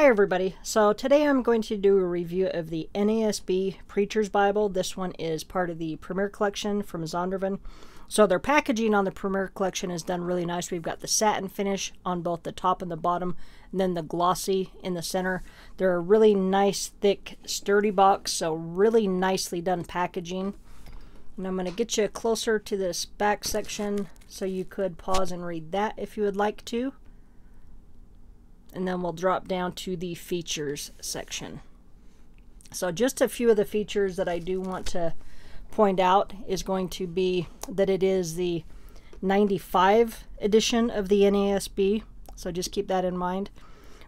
Hi everybody, so today I'm going to do a review of the NASB Preacher's Bible. This one is part of the Premier Collection from Zondervan. So their packaging on the Premier Collection is done really nice. We've got the satin finish on both the top and the bottom, and then the glossy in the center. They're a really nice, thick, sturdy box, so really nicely done packaging. And I'm going to get you closer to this back section so you could pause and read that if you would like to. And then we'll drop down to the features section. So just a few of the features that I do want to point out is going to be that it is the 95 edition of the NASB, so just keep that in mind.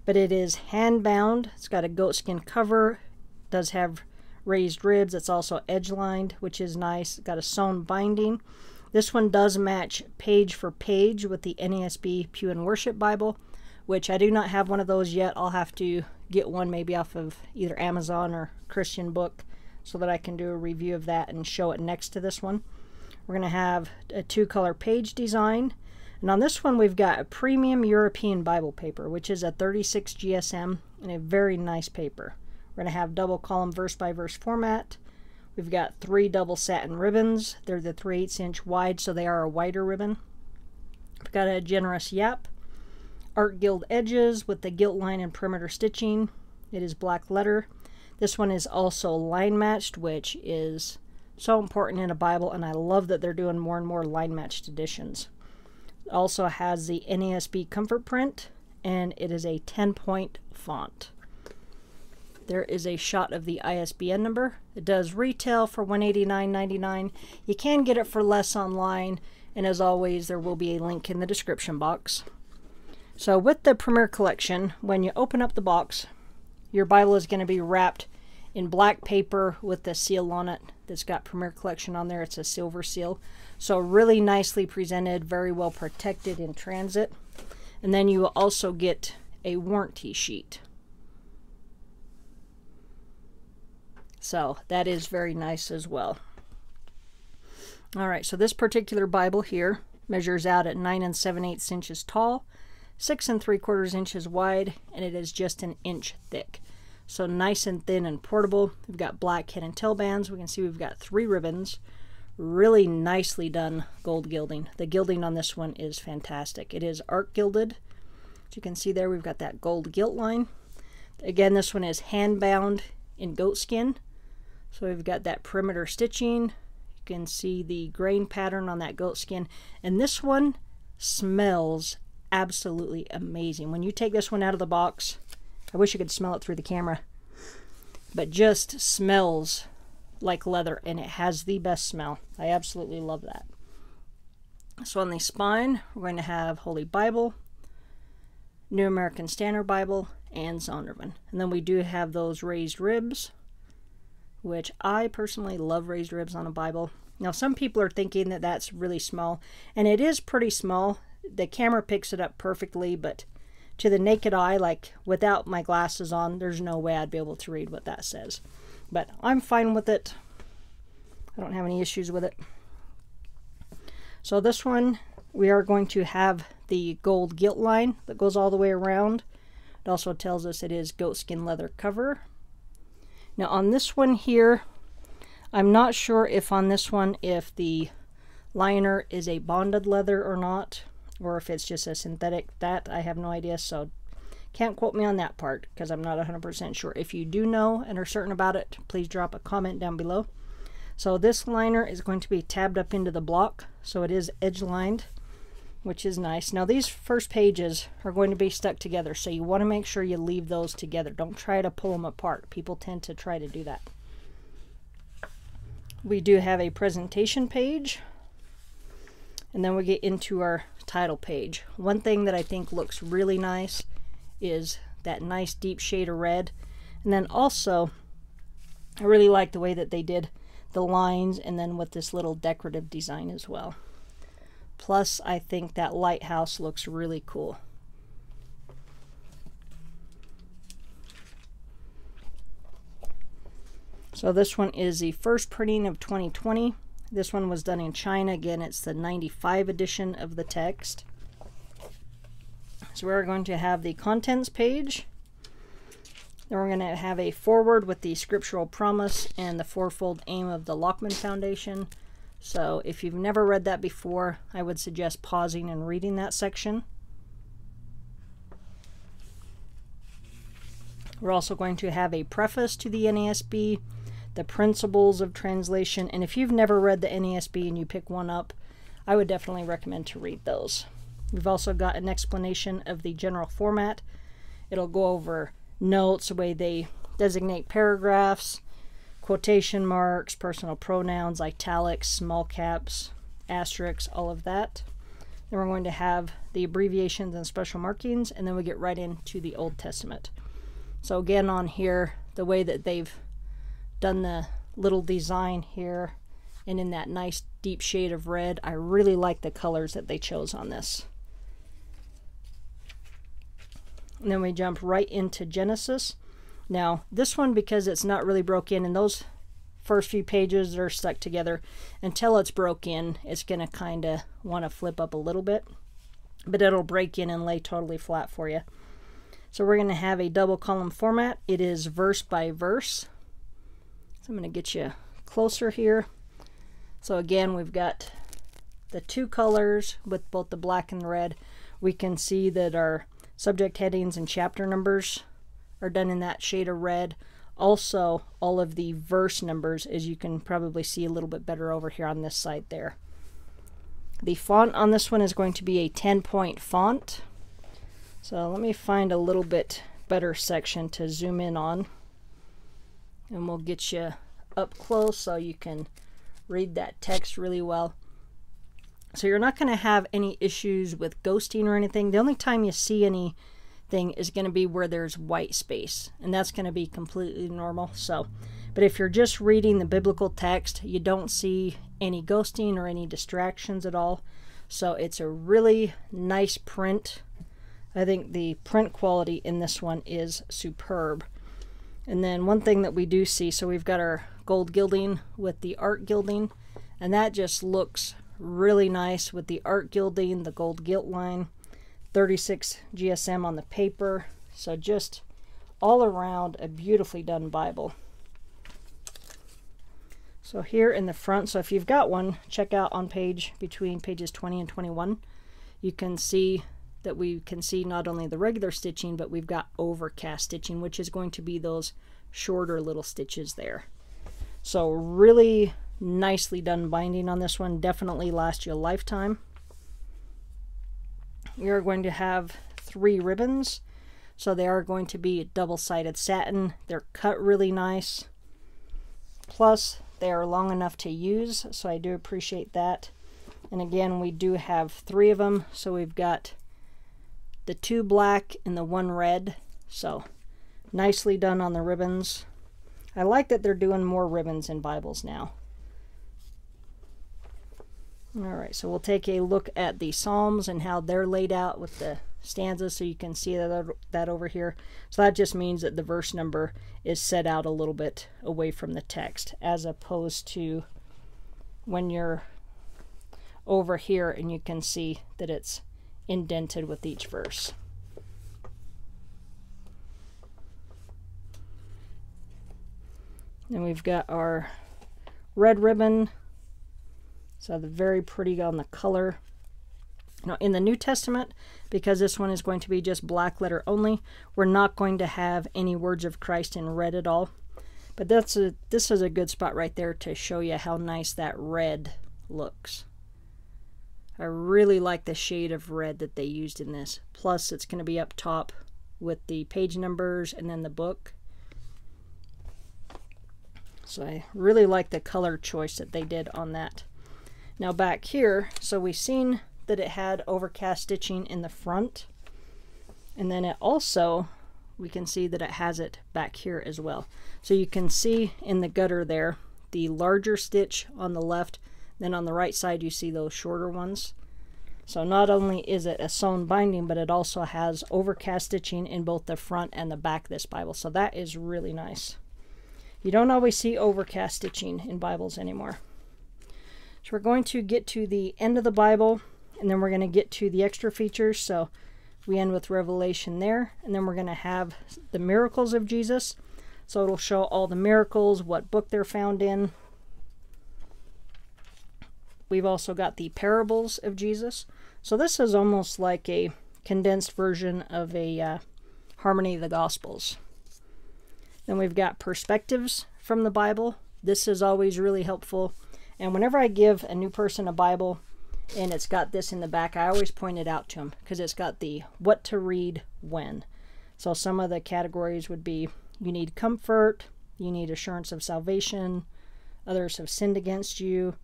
But it is hand bound. It's got a goatskin cover, it does have raised ribs. It's also edge lined, which is nice. It's got a sewn binding. This one does match page for page with the NASB Pew and Worship Bible, which I do not have one of those yet. I'll have to get one maybe off of either Amazon or Christian Book so that I can do a review of that and show it next to this one. We're going to have a 2-color page design. And on this one we've got a premium European Bible paper, which is a 36 GSM and a very nice paper. We're going to have double column verse by verse format. We've got 3 double satin ribbons. They're the 3/8 inch wide, so they are a wider ribbon. We've got a generous yap. Art-gilded edges with the gilt line and perimeter stitching. It is black letter. This one is also line matched, which is so important in a Bible, and I love that they're doing more and more line matched editions. It also has the NASB Comfort Print, and it is a 10-point font. There is a shot of the ISBN number. It does retail for $189.99. You can get it for less online, and as always there will be a link in the description box. So with the Premier Collection, when you open up the box, your Bible is going to be wrapped in black paper with the seal on it that's got Premier Collection on there. It's a silver seal. So really nicely presented, very well protected in transit. And then you will also get a warranty sheet. So that is very nice as well. Alright, so this particular Bible here measures out at 9 7/8 inches tall, 6 3/4 inches wide, and it is just an inch thick. So nice and thin and portable. We've got black head and tail bands. We can see we've got 3 ribbons. Really nicely done gold gilding. The gilding on this one is fantastic. It is art-gilded. As you can see there, we've got that gold gilt line. Again, this one is hand bound in goatskin. So we've got that perimeter stitching. You can see the grain pattern on that goatskin. And this one smells absolutely amazing. When you take this one out of the box, I wish you could smell it through the camera, but just smells like leather, and it has the best smell. I absolutely love that. So on the spine, we're going to have Holy Bible, New American Standard Bible, and Zondervan. And then we do have those raised ribs, which I personally love raised ribs on a Bible. Now some people are thinking that that's really small, and it is pretty small. The camera picks it up perfectly, but to the naked eye, like without my glasses on, there's no way I'd be able to read what that says. But I'm fine with it. I don't have any issues with it. So this one, we are going to have the gold gilt line that goes all the way around. It also tells us it is goatskin leather cover. Now on this one here, I'm not sure if on this one if the liner is a bonded leather or not, or if it's just a synthetic. That I have no idea, so can't quote me on that part because I'm not 100% sure. If you do know and are certain about it, please drop a comment down below. So this liner is going to be tabbed up into the block, so it is edge lined, which is nice. Now these first pages are going to be stuck together, so you want to make sure you leave those together. Don't try to pull them apart. People tend to try to do that. We do have a presentation page, and then we get into our title page. One thing that I think looks really nice is that nice deep shade of red. And then also, I really like the way that they did the lines and then with this little decorative design as well. Plus, I think that lighthouse looks really cool. So this one is the first printing of 2020. This one was done in China. Again, it's the 95 edition of the text. So we're going to have the contents page. Then we're going to have a foreword with the scriptural promise and the fourfold aim of the Lockman Foundation. So if you've never read that before, I would suggest pausing and reading that section. We're also going to have a preface to the NASB, the principles of translation, and if you've never read the NASB and you pick one up, I would definitely recommend to read those. We've also got an explanation of the general format. It'll go over notes, the way they designate paragraphs, quotation marks, personal pronouns, italics, small caps, asterisks, all of that. Then we're going to have the abbreviations and special markings, and then we get right into the Old Testament. So again, on here, the way that they've done the little design here and in that nice deep shade of red, I really like the colors that they chose on this. And then we jump right into Genesis. Now, this one, because it's not really broken in, those first few pages are stuck together. Until it's broke in, it's going to kind of want to flip up a little bit. But it'll break in and lay totally flat for you. So we're going to have a double column format. It is verse by verse. So I'm going to get you closer here. So again, we've got the two colors with both the black and the red. We can see that our subject headings and chapter numbers are done in that shade of red. Also, all of the verse numbers, as you can probably see a little bit better over here on this side there. The font on this one is going to be a 10-point font. So let me find a little bit better section to zoom in on. And we'll get you up close so you can read that text really well. So you're not going to have any issues with ghosting or anything. The only time you see anything is going to be where there's white space. And that's going to be completely normal. But if you're just reading the biblical text, you don't see any ghosting or any distractions at all. So it's a really nice print. I think the print quality in this one is superb. And then one thing that we do see, so we've got our gold gilding with the art gilding, and that just looks really nice with the art gilding, the gold gilt line, 36 GSM on the paper. So just all around a beautifully done Bible. So here in the front, so if you've got one, check out on between pages 20 and 21. You can see that we can see not only the regular stitching, but we've got overcast stitching, which is going to be those shorter little stitches there. So really nicely done binding on this one. Definitely last you a lifetime. You're going to have 3 ribbons. So they are going to be double-sided satin. They're cut really nice. Plus, they are long enough to use, so I do appreciate that. And again, we do have 3 of them. So we've got the 2 black and the 1 red. So nicely done on the ribbons. I like that they're doing more ribbons in Bibles now. Alright, so we'll take a look at the Psalms and how they're laid out with the stanzas, so you can see that over here. So that just means that the verse number is set out a little bit away from the text, as opposed to when you're over here and you can see that it's indented with each verse. Then we've got our red ribbon. So the very pretty on the color. Now in the New Testament, because this one is going to be just black letter only, we're not going to have any words of Christ in red at all. But this is a good spot right there to show you how nice that red looks. I really like the shade of red that they used in this. Plus it's going to be up top with the page numbers and then the book. So I really like the color choice that they did on that. Now back here, so we've seen that it had overcast stitching in the front. And then it also, we can see that it has it back here as well. So you can see in the gutter there, the larger stitch on the left, then on the right side you see those shorter ones. So not only is it a sewn binding, but it also has overcast stitching in both the front and the back of this Bible. So that is really nice. You don't always see overcast stitching in Bibles anymore. So we're going to get to the end of the Bible, and then we're going to get to the extra features. So We end with Revelation there, and then we're going to have the miracles of Jesus. So it'll show all the miracles, what book they're found in. We've also got the parables of Jesus. So this is almost like a condensed version of a Harmony of the Gospels. Then we've got perspectives from the Bible. This is always really helpful. And whenever I give a new person a Bible and it's got this in the back, I always point it out to them because it's got the what to read when. So some of the categories would be you need comfort, you need assurance of salvation, others have sinned against you.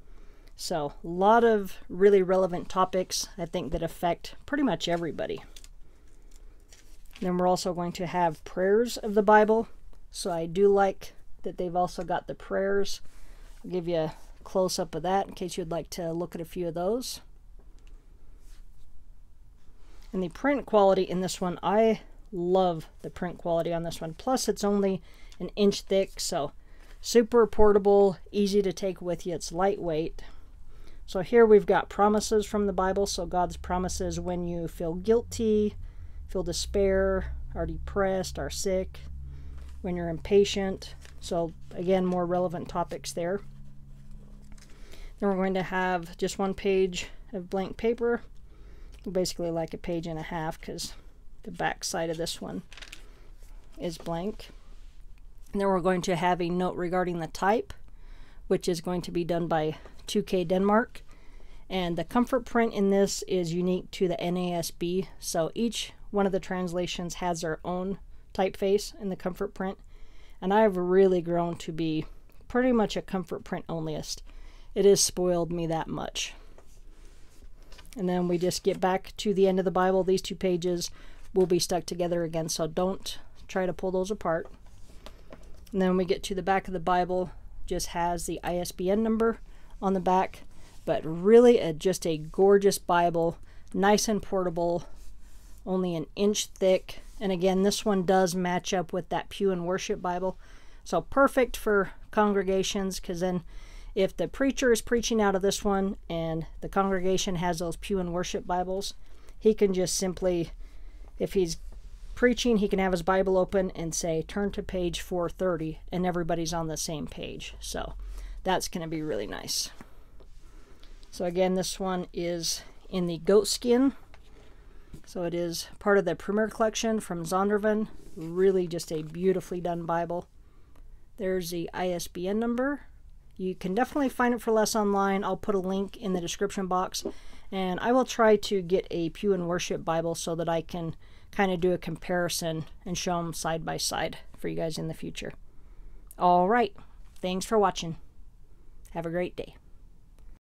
So a lot of really relevant topics, I think, that affect pretty much everybody. Then we're also going to have prayers of the Bible. So I do like that they've also got the prayers. I'll give you a close-up of that in case you'd like to look at a few of those. And the print quality in this one, I love the print quality on this one. Plus it's only an inch thick, so super portable, easy to take with you. It's lightweight. So here we've got promises from the Bible. So God's promises when you feel guilty, feel despair, are depressed, are sick, when you're impatient. So again, more relevant topics there. Then we're going to have just one page of blank paper, basically like a page and a half because the back side of this one is blank. And then we're going to have a note regarding the type, which is going to be done by 2K Denmark. And the comfort print in this is unique to the NASB. So each one of the translations has their own typeface in the comfort print. And I've really grown to be pretty much a comfort print onlyist. It has spoiled me that much. And then we just get back to the end of the Bible. These two pages will be stuck together again, so don't try to pull those apart. And then we get to the back of the Bible, just has the ISBN number on the back, but really just a gorgeous Bible, nice and portable, only an inch thick. And again, this one does match up with that Pew and Worship Bible. So perfect for congregations, because then if the preacher is preaching out of this one and the congregation has those Pew and Worship Bibles, he can just simply, if he's preaching, he can have his Bible open and say, turn to page 430, and everybody's on the same page. So that's going to be really nice. So again, this one is in the Goatskin. So it is part of the Premier Collection from Zondervan. Really just a beautifully done Bible. There's the ISBN number. You can definitely find it for less online. I'll put a link in the description box. And I will try to get a Pew and Worship Bible so that I can kind of do a comparison and show them side by side for you guys in the future. All right. Thanks for watching. Have a great day.